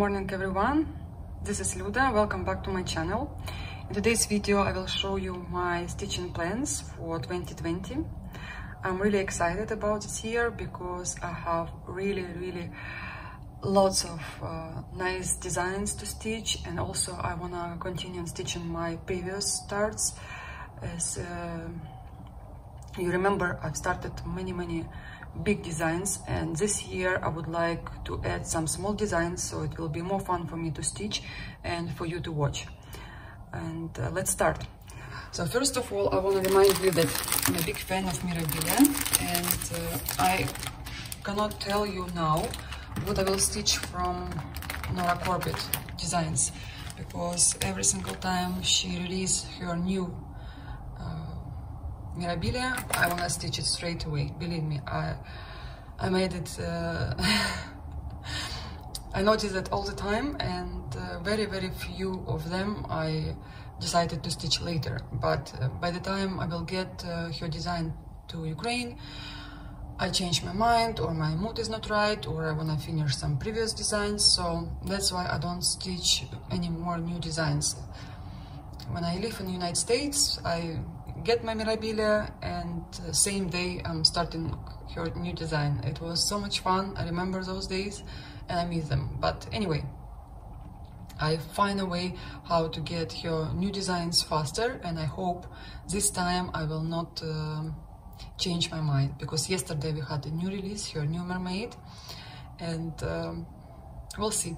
morning everyone, this is Luda. Welcome back to my channel. In today's video I will show you my stitching plans for 2020. I'm really excited about this year because I have really lots of nice designs to stitch, and also I want to continue stitching my previous starts. As you remember, I've started many big designs, and this year I would like to add some small designs, so it will be more fun for me to stitch and for you to watch. And let's start. So first of all, I want to remind you that I'm a big fan of Mirabilia, and I cannot tell you now what I will stitch from Nora Corbett designs, because every single time she releases her new Mirabilia, I want to stitch it straight away. Believe me, I made it I notice that all the time, and very few of them I decided to stitch later, but by the time I will get her design to Ukraine, I change my mind, or my mood is not right, or I want to finish some previous designs, so that's why I don't stitch any more new designs. When I live in the United States, I get my Mirabilia, and same day I'm starting her new design. It was so much fun. I remember those days and I miss them. But anyway, I find a way how to get her new designs faster, and I hope this time I will not change my mind, because yesterday we had a new release, her new mermaid, and we'll see.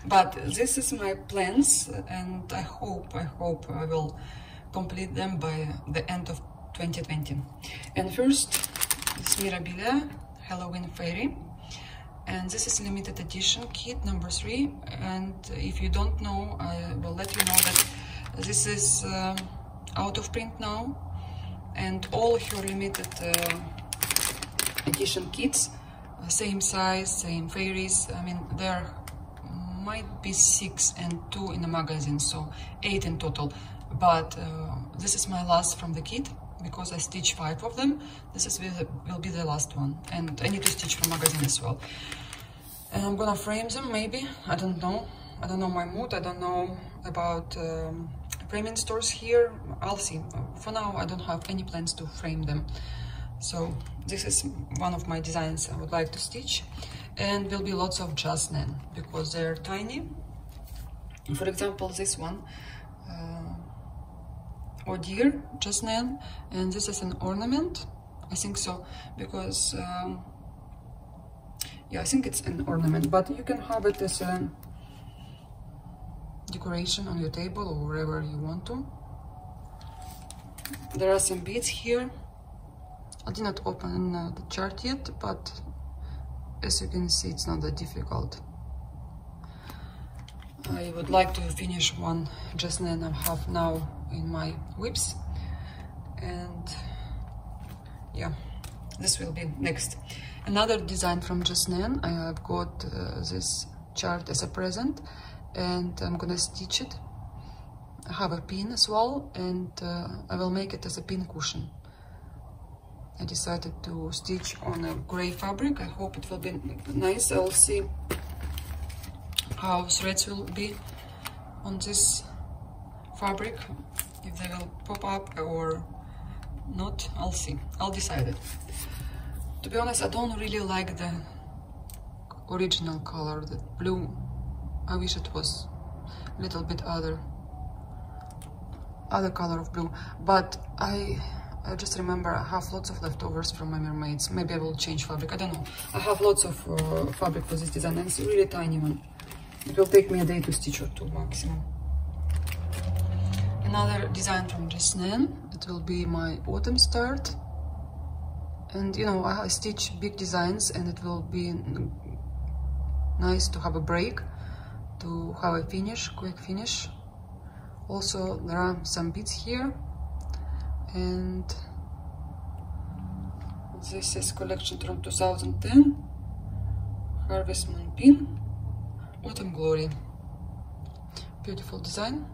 But this is my plans, and I hope I will complete them by the end of 2020. And first, this Mirabilia Halloween Fairy, and this is a limited edition kit number 3. And if you don't know, I will let you know that this is out of print now, and all her limited edition kits, same size, same fairies. I mean, there might be 6 and 2 in the magazine, so 8 in total. But this is my last from the kit, because I stitched 5 of them. This will be the last one, and I need to stitch from magazine as well. And I'm gonna frame them, maybe. I don't know my mood. I don't know about framing stores here. I'll see. For now, I don't have any plans to frame them. So this is one of my designs I would like to stitch, and will be lots of jasmine because they're tiny. For example, this one, Oh Dear Jasmine, and this is an ornament, I think so, because yeah, I think it's an ornament, but you can have it as a decoration on your table or wherever you want to. There are some beads here. I did not open the chart yet, but as you can see, it's not that difficult. I would like to finish one jasmine I have now in my whips, and yeah, this will be next. Another design from Jasmine. I have got this chart as a present, and I'm gonna stitch it. I have a pin as well, and I will make it as a pin cushion. I decided to stitch on a gray fabric. I hope it will be nice. I'll see how threads will be on this fabric, if they will pop up or not. I'll see. I'll decide it. To be honest, I don't really like the original color, the blue. I wish it was a little bit other color of blue, but I just remember I have lots of leftovers from my mermaids. Maybe I will change fabric, I don't know. I have lots of fabric for this design, and it's a really tiny one. It will take me a day to stitch, or 2 maximum. Another design from Jasmine. It will be my autumn start. And you know, I stitch big designs, and it will be nice to have a break, to have a finish, quick finish. Also, there are some beads here, and this is collection from 2010, Harvest Moon Pin, Autumn Glory. Beautiful design.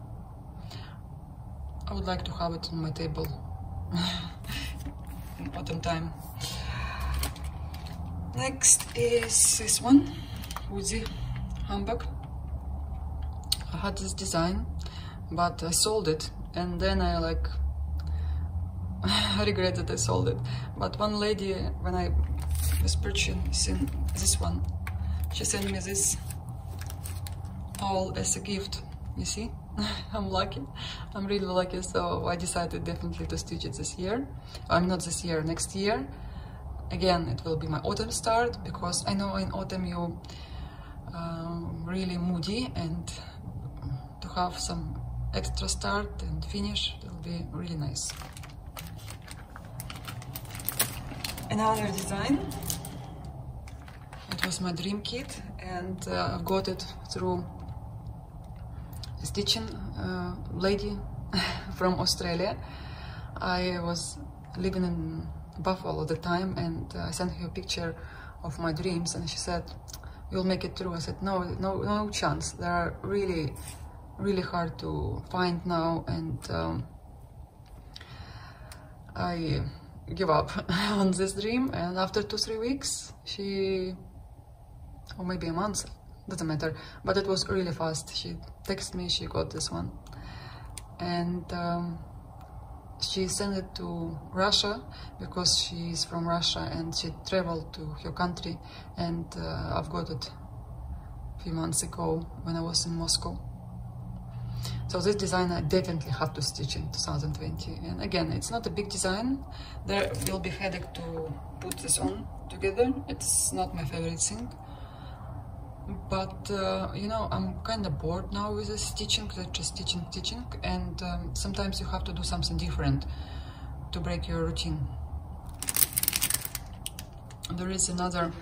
I would like to have it on my table in autumn time. Next is this one, Woody handbag. I had this design, but I sold it, and then I I regret that I sold it. But one lady, when I was purchasing this one, she sent me this all as a gift. You see, I'm lucky. I'm really lucky. So I decided definitely to stitch it this year. Not this year, next year. Again, it will be my autumn start, because I know in autumn you really moody, and to have some extra start and finish will be really nice. Another design. It was my dream kit, and I got it through a stitching lady from Australia. I was living in Buffalo at the time, and I sent her a picture of my dreams, and she said, "You'll make it through." I said, no chance. They are really, really hard to find now, and I give up on this dream. And after 2-3 weeks, or maybe a month, doesn't matter, but it was really fast. She texted me, she got this one, and she sent it to Russia, because she's from Russia and she traveled to her country, and I've got it a few months ago when I was in Moscow. So this design I definitely have to stitch in 2020. And again, it's not a big design. There will be headache to put this on together. It's not my favorite thing. But you know, I'm kind of bored now with this stitching, just stitching, and sometimes you have to do something different to break your routine. There is another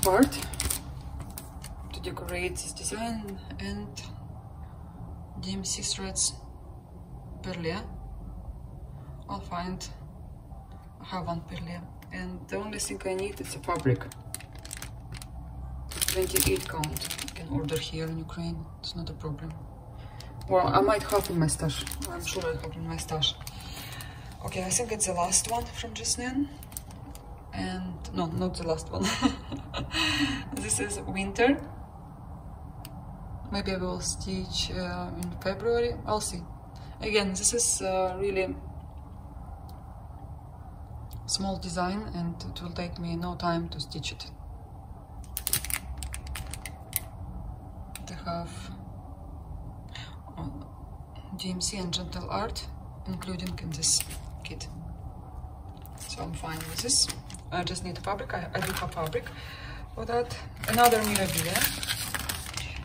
part to decorate this design, and DMC threads perle. I have one perle, and the only thing I need is a fabric. 28 count. You can order here in Ukraine, it's not a problem. Or I might have in my stash. I'm sure I have in my stash. Okay, I think it's the last one from Jesnine. And no, not the last one. This is winter. Maybe I will stitch in February. I'll see. Again, this is really small design, and it will take me no time to stitch it. They have DMC and Gentle Art including in this kit, so I'm fine with this. I just need fabric. I do have fabric for that. Another Mirabilia,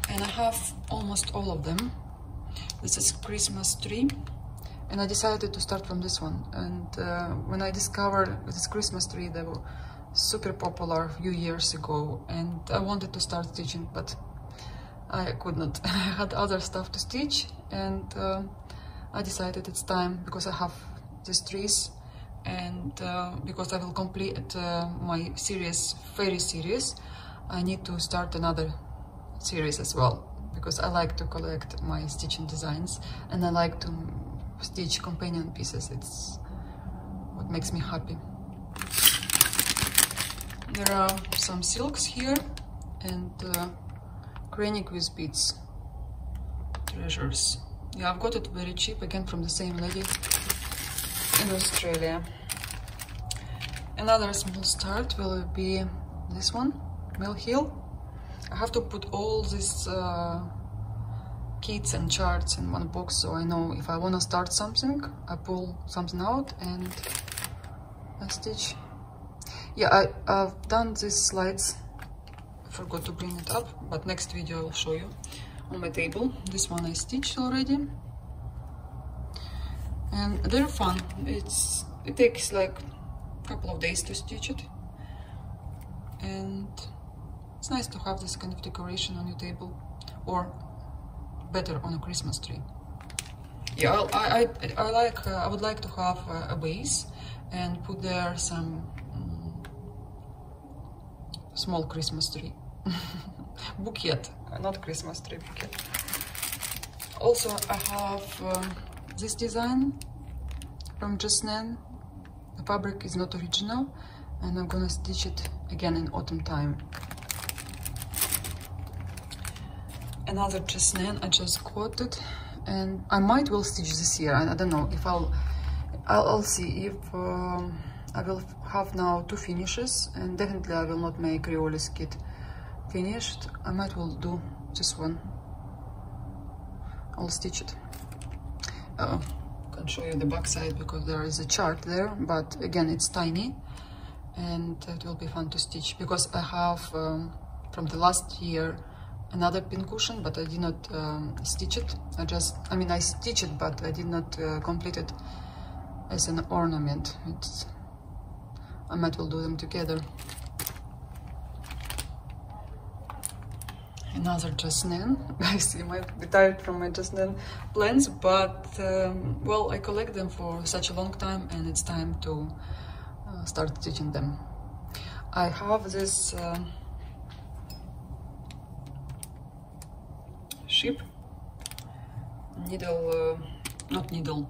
and I have almost all of them. This is Christmas tree, and I decided to start from this one. And when I discovered this Christmas tree, they were super popular a few years ago, and I wanted to start stitching, but I could not. I had other stuff to stitch, and I decided it's time, because I have these trees, and because I will complete my series, fairy series, I need to start another series as well, because I like to collect my stitching designs, and I like to stitch companion pieces. It's what makes me happy. There are some silks here, and Kreinik with beads, treasures. Yeah, I've got it very cheap, again from the same lady in Australia. Another small start will be this one, Mill Hill. I have to put all these kits and charts in one box, so I know if I want to start something, I pull something out and I stitch. Yeah, I've done these slides. I forgot to bring it up, but next video I will show you on my table. This one I stitched already, and they're fun. It takes like a couple of days to stitch it, and it's nice to have this kind of decoration on your table, or better on a Christmas tree. Yeah, I would like to have a vase and put there some small Christmas tree. Bouquet, not Christmas tree, bouquet. Also, I have this design from Jesnine. The fabric is not original, and I'm gonna stitch it again in autumn time. Another Jasnin, I just got it, and I might will stitch this year. I don't know if I'll see if I will have now 2 finishes, and definitely I will not make Riolis kit finished. I might will do this one. I'll stitch it. Can't show you the back side because there is a chart there, but again it's tiny, and it will be fun to stitch because I have from the last year another pincushion, but I did not stitch it. I mean I stitched it, but I did not complete it as an ornament. I might will do them together. Another Jasnin. Guys, you might be tired from my Jasnin plans, but well, I collect them for such a long time, and it's time to start stitching them. I have this ship needle, not needle,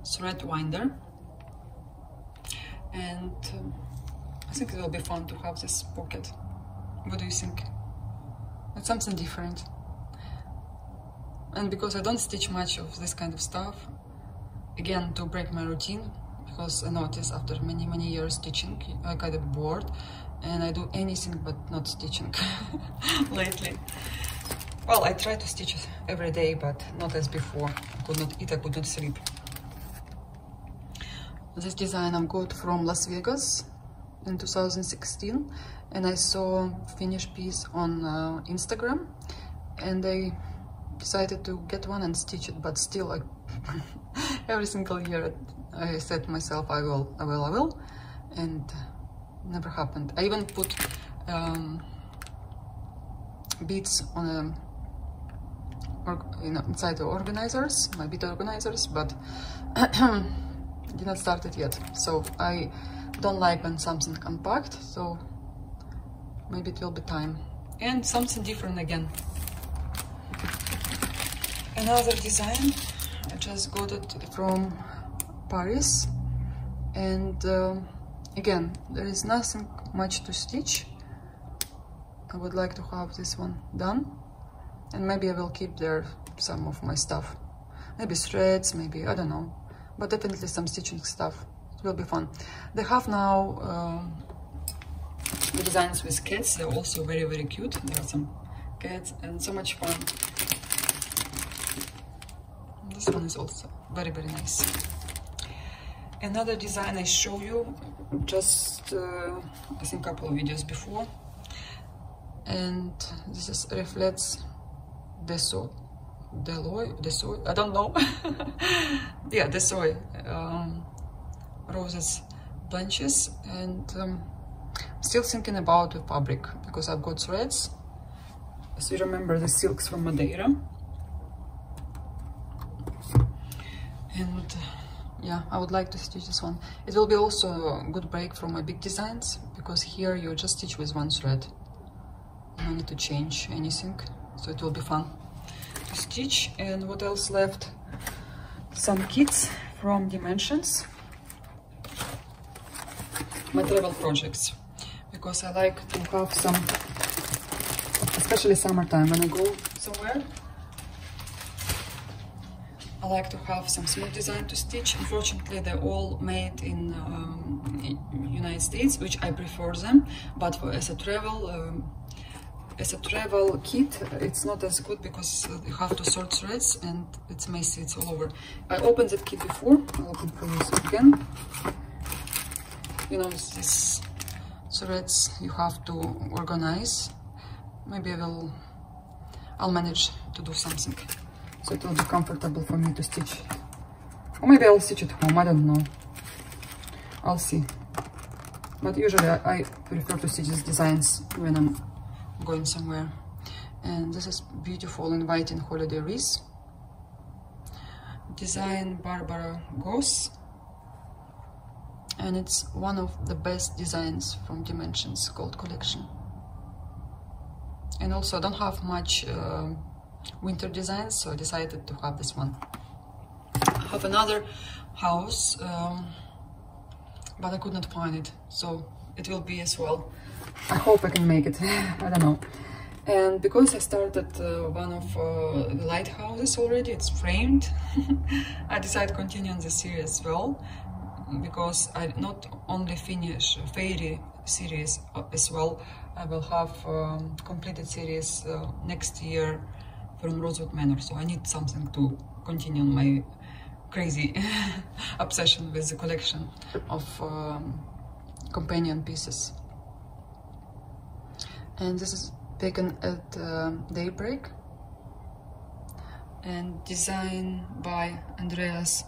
thread winder, and I think it will be fun to have this pocket. What do you think? It's something different, and because I don't stitch much of this kind of stuff, again to break my routine, because I noticed after many years stitching I kind of bored and I do anything but not stitching lately. Well, I try to stitch it every day, but not as before. I could not eat, I could not sleep. This design I got from Las Vegas in 2016, and I saw finished piece on Instagram, and I decided to get one and stitch it, but still every single year I said to myself I will, and never happened. I even put beads on inside the organizers, my bead organizers, but did not start it yet. So I don't like when something compact, so maybe it will be time. And something different again. Another design, I just got it from Paris, and again, there is nothing much to stitch. I would like to have this one done, and maybe I will keep there some of my stuff. Maybe threads, maybe, I don't know, but definitely some stitching stuff. It will be fun. They have now the designs with cats. They're also very cute. There are some cats and so much fun. This one is also very nice. Another design I show you just I think a couple of videos before, and this is reflects Desoy, I don't know. Yeah, Desoy roses bunches, and still thinking about the fabric because I've got threads. So you remember the silks from Madeira, and yeah, I would like to stitch this one. It will be also a good break from my big designs, because here you just stitch with one thread. You don't need to change anything, so it will be fun to stitch. And what else left? Some kits from Dimensions, my travel projects, because I like to have some, especially summertime when I go somewhere. I like to have some small design to stitch. Unfortunately, they're all made in United States, which I prefer them, but as a travel kit, it's not as good because you have to sort threads and it's messy, it's all over. I opened that kit before. I'll open for you again. You know, these threads you have to organize. Maybe I'll manage to do something, so it will be comfortable for me to stitch. Or maybe I'll stitch at home, I don't know. I'll see. But usually I prefer to stitch these designs when I'm going somewhere. And this is beautiful inviting holiday wreath. Design Barbara Goss. And it's one of the best designs from Dimensions Gold Collection. And also I don't have much winter designs, so I decided to have this one. I have another house, but I could not find it, so it will be as well. I hope I can make it. I don't know. And because I started one of the lighthouses already, it's framed, I decided to continue on the series as well, because I not only finish fairy series as well, I will have completed series next year from Rosewood Manor, so I need something to continue on my crazy obsession with the collection of companion pieces. And this is taken at daybreak and designed by Andreas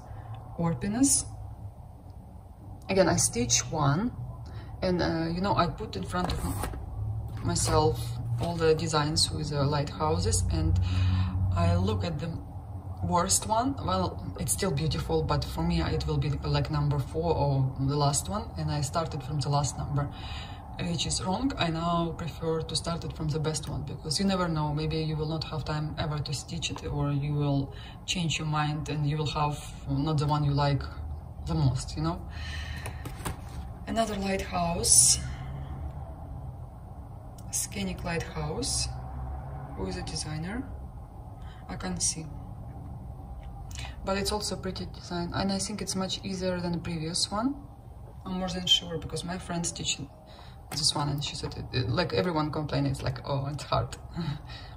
Orpinas. Again, I stitch one, and you know, I put in front of myself all the designs with the lighthouses, and I look at the worst one. Well, it's still beautiful, but for me it will be like number 4 or the last one, and I started from the last number, which is wrong. I now prefer to start it from the best one, because you never know, maybe you will not have time ever to stitch it, or you will change your mind and you will have not the one you like the most, you know. Another lighthouse, Scenic Lighthouse. Who is a designer? I can't see, but it's also pretty design, and I think it's much easier than the previous one. I'm more than sure, because my friend stitched this one and she said like everyone complained, it's like, oh, it's hard.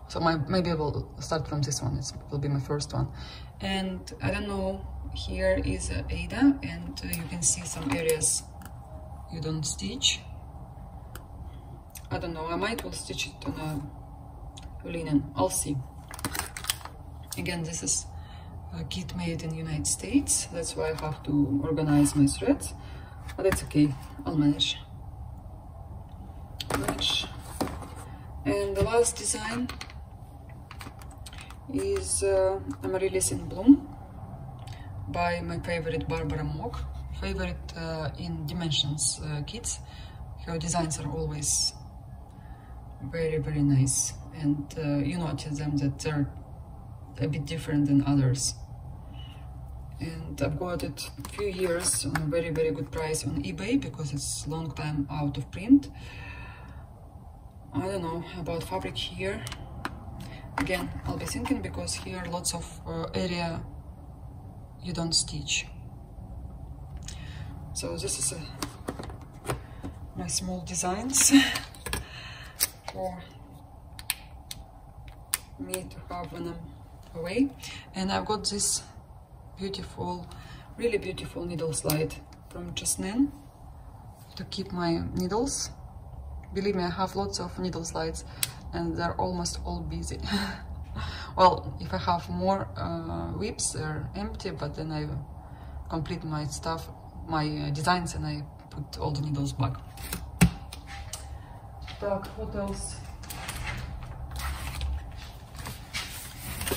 So maybe I will start from this one. It will be my first one. And I don't know, here is Ada, and you can see some areas you don't stitch. I don't know, I might will stitch it on a linen, I'll see. Again, this is a kit made in the United States, that's why I have to organize my threads, but it's okay, I'll manage. And the last design is Amaryllis in Bloom by my favorite Barbara Mock, favorite in Dimensions kits. Her designs are always very, very nice, and you notice them that they're a bit different than others. And I've got it a few years on a very, very good price on eBay, because it's a long time out of print. I don't know about fabric here. Again, I'll be thinking, because here lots of area you don't stitch. So this is my small designs for me to have when I'm away. And I've got this beautiful, really beautiful needle slide from Jasnin to keep my needles. Believe me, I have lots of needle slides and they're almost all busy. Well, if I have more whips, they're empty, but then I complete my stuff, my designs, and I put all the needles back. Так, what else?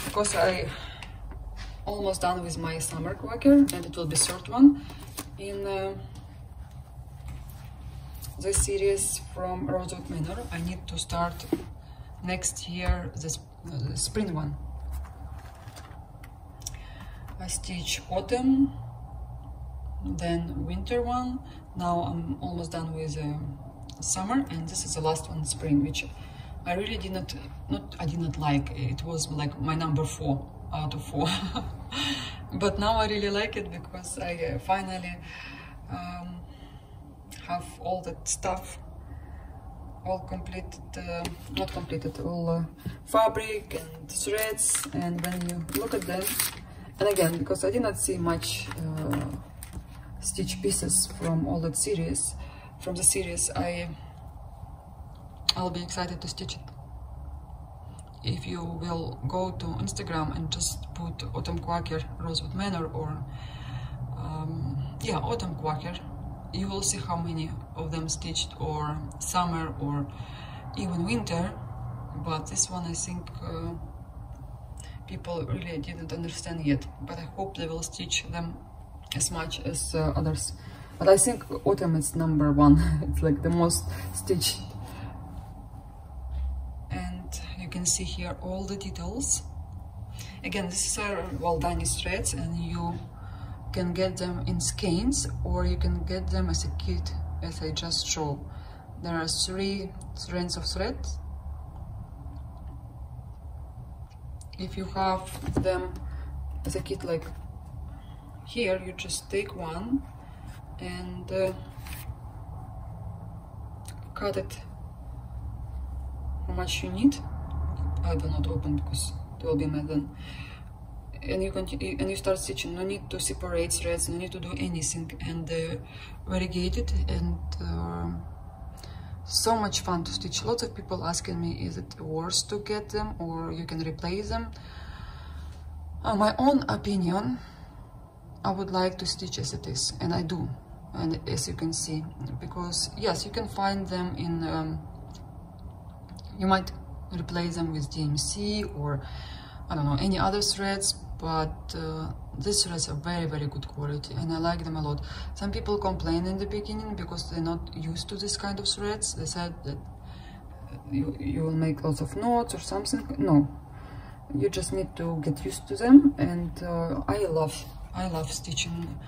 Because I almost done with my summer quacker, and it will be short one in this series from Rosewood Manor. I need to start next year the spring one. I stitch autumn, then winter one. Now I'm almost done with summer, and this is the last one, spring, which I really did not like. It was like my number 4 out of 4. But now I really like it, because I finally have all that stuff all completed, not completed, all fabric and threads. And when you look at them, and again, because I did not see much stitch pieces from all that series, from the series, I'll be excited to stitch it. If you will go to Instagram and just put Autumn Quacker Rosewood Manor, or yeah, Autumn Quacker, you will see how many of them stitched, or summer, or even winter. But this one, I think people really didn't understand yet, but I hope they will stitch them as much as others. But I think autumn is number 1. It's like the most stitched. And you can see here all the details. Again, this is well done threads, and you can get them in skeins, or you can get them as a kit, as I just showed. There are 3 strands of thread, if you have them as a kit like here, you just take one and cut it how much you need. I will not open because it will be mad then. And you continue, and you start stitching. No need to separate threads, no need to do anything, and variegated and so much fun to stitch. Lots of people asking me, is it worth to get them or you can replace them? My own opinion, I would like to stitch as it is, and I do, and as you can see, because yes, you can find them in you might replace them with DMC or I don't know, any other threads, but these threads are very, very good quality and I like them a lot. Some people complain in the beginning because they're not used to this kind of threads. They said that you will make lots of knots or something. No, you just need to get used to them, and I love stitching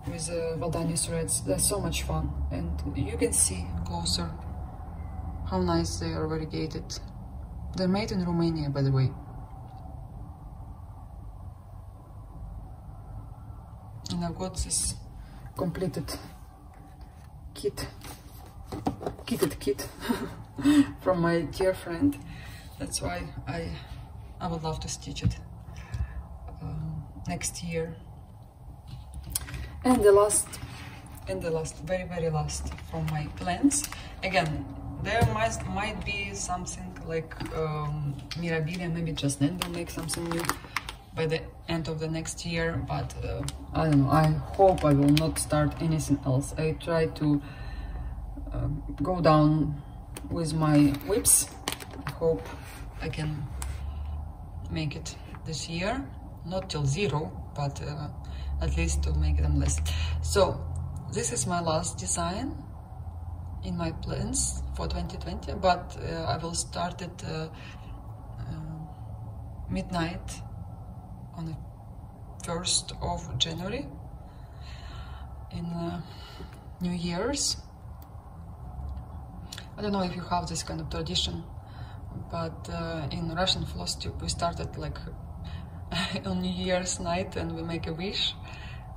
with Valdani threads. They're so much fun, and you can see closer how nice they are variegated. They're made in Romania, by the way. And I've got this completed kit from my dear friend. That's why I would love to stitch it next year. And the last, very last from my plans. Again, there might be something like Mirabilia, maybe just then will make something new by the end of the next year, but I don't know, I hope I will not start anything else. I try to go down with my whips. I hope I can make it this year, not till 0, but at least to make them less. So this is my last design in my plans for 2020, but I will start it midnight on the 1st of January in New Year's. I don't know if you have this kind of tradition, but in Russian Flosstube we started like on New Year's night and we make a wish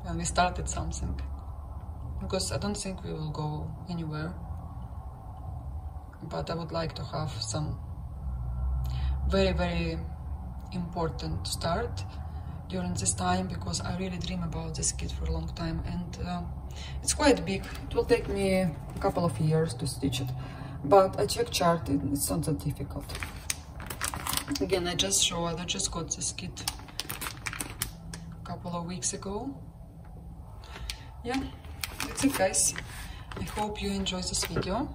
and we started something, because I don't think we will go anywhere. But I would like to have some very, very important start during this time, because I really dream about this kit for a long time, and it's quite big. It will take me a couple of years to stitch it, but I checked chart, it's not that difficult. Again, I just got this kit a couple of weeks ago. Yeah, that's it, guys. I hope you enjoyed this video.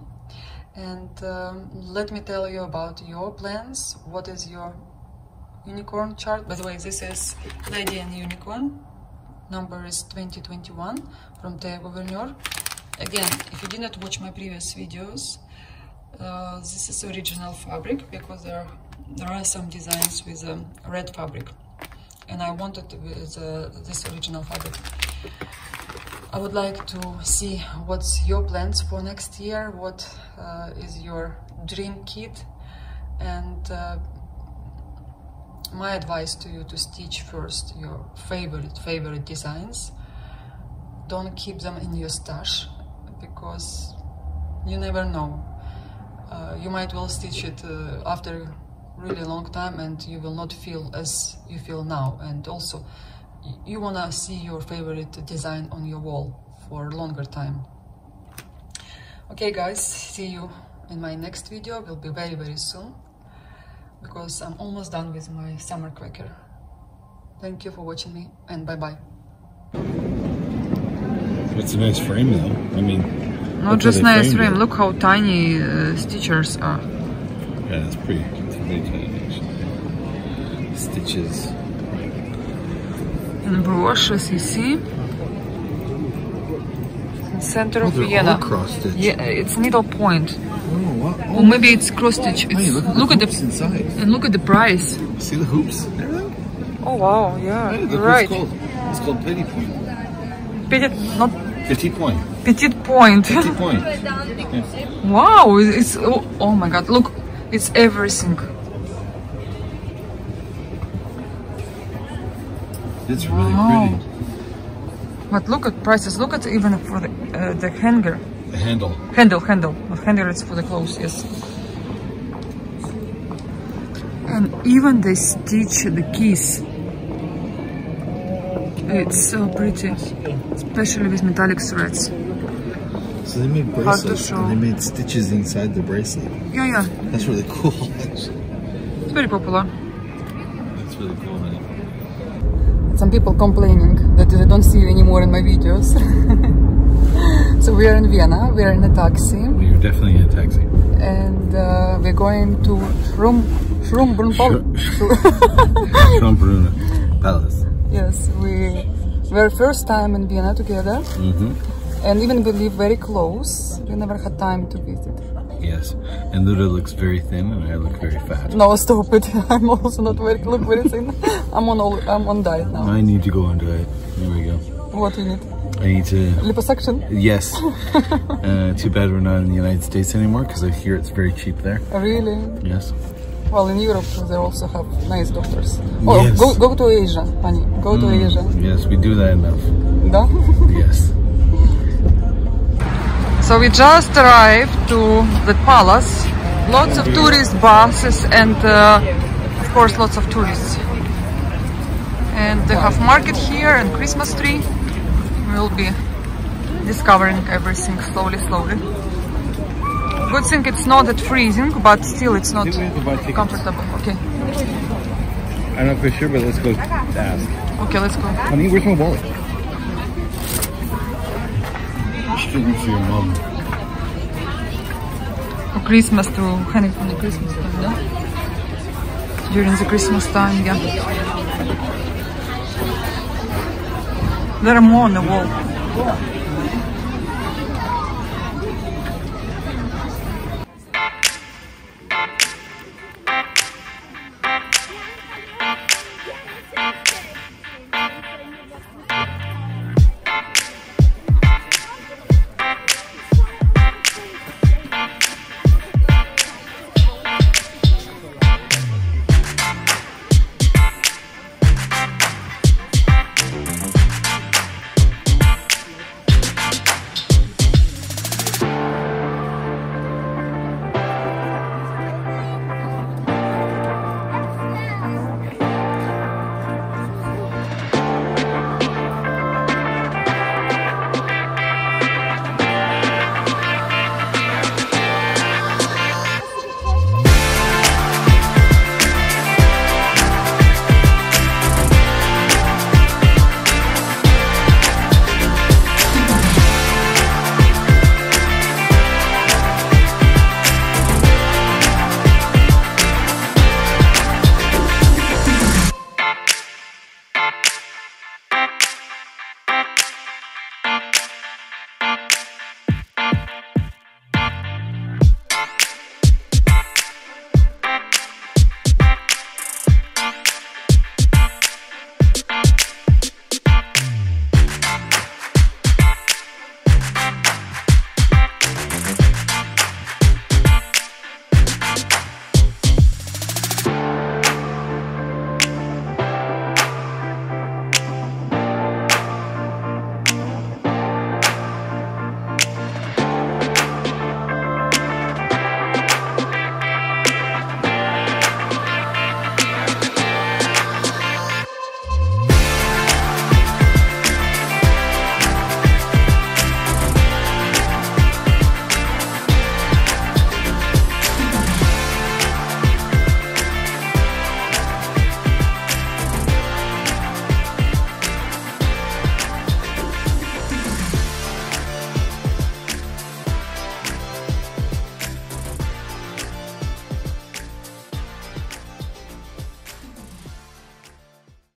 And let me tell you about your plans. What is your unicorn chart? By the way, this is Lady and Unicorn. Number is 2021 from Thea Gouverneur. Again, if you did not watch my previous videos, this is original fabric, because there are some designs with red fabric, and I wanted with this original fabric. I would like to see what's your plans for next year, what is your dream kit, and my advice to you to stitch first your favorite designs. Don't keep them in your stash, because you never know. You might well stitch it after a really long time and you will not feel as you feel now, and also you want to see your favorite design on your wall for a longer time. Okay guys, see you in my next video. Will be very, very soon, because I'm almost done with my summer cracker. Thank you for watching me, and bye bye. It's a nice frame though. I mean, not just nice frame, look how tiny stitchers are. Yeah, that's pretty tiny actually. Stitches. And brushes, you see? Center of Vienna. Yeah, it's needle point. Oh, what? Or maybe it's cross stitch. Hey, look at the inside. And look at the price. See the hoops? Oh wow, yeah, Hey, you're right. It's called petit point. Petit point. Petit point. Petit point. Yeah. Wow, it's oh my god, look, it's everything. It's really Wow. pretty. But look at prices. Look at even for the hanger. The handle. Handle. Not hanger, it's for the clothes, yes. And even they stitch the keys. It's so pretty, especially with metallic threads. So they made bracelets show. and they made stitches inside the bracelet. Yeah. That's really cool, actually. It's very popular. That's really cool, man. Some people complaining that they don't see you anymore in my videos. So we are in Vienna, we are in a taxi. We are definitely in a taxi. And we're going to Schönbrunn Palace. Yes, we were first time in Vienna together. And even we live very close. We never had time to visit. Yes, and Luda looks very thin and I look very fat. No, stop it. I'm also not look very thin. I'm on diet now. I need to go on diet. There we go. What you need? I need to... Liposuction? Yes. Too bad we're not in the United States anymore because I hear it's very cheap there. Really? Yes. Well, in Europe they also have nice doctors. Oh, Yes. go to Asia, honey. Go to Asia. Yes, we do that enough. Da? Yes. So we just arrived to the palace. Lots of tourist buses and of course lots of tourists. And they have market here and Christmas tree. We'll be discovering everything slowly. Good thing it's not that freezing, but still it's not comfortable. Okay. I'm not quite sure, but let's go ask. Okay, let's go. Honey, where's my wallet? Speaking to your mom. For Christmas to hang it from the Christmas time, yeah? During the Christmas time, yeah. There are more on the wall.